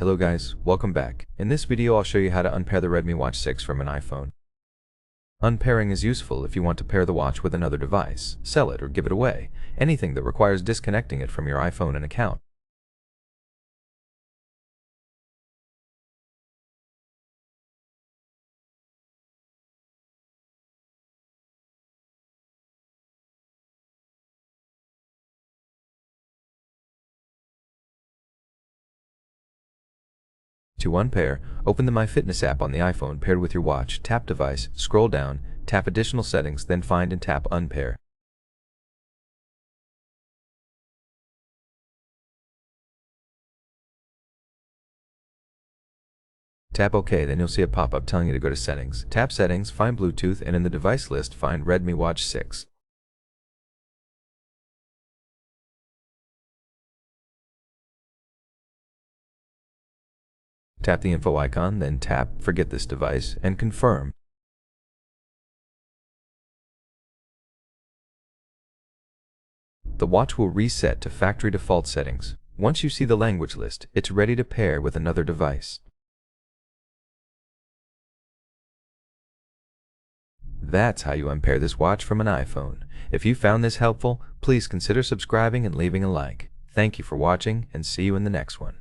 Hello guys, welcome back. In this video I'll show you how to unpair the Redmi Watch 6 from an iPhone. Unpairing is useful if you want to pair the watch with another device, sell it or give it away, anything that requires disconnecting it from your iPhone and account. To unpair, open the MyFitness app on the iPhone paired with your watch, tap Device, scroll down, tap Additional Settings, then find and tap Unpair. Tap OK, then you'll see a pop-up telling you to go to Settings. Tap Settings, find Bluetooth, and in the device list find Redmi Watch 6. Tap the info icon, then tap Forget this device, and confirm. The watch will reset to factory default settings. Once you see the language list, it's ready to pair with another device. That's how you unpair this watch from an iPhone. If you found this helpful, please consider subscribing and leaving a like. Thank you for watching, and see you in the next one.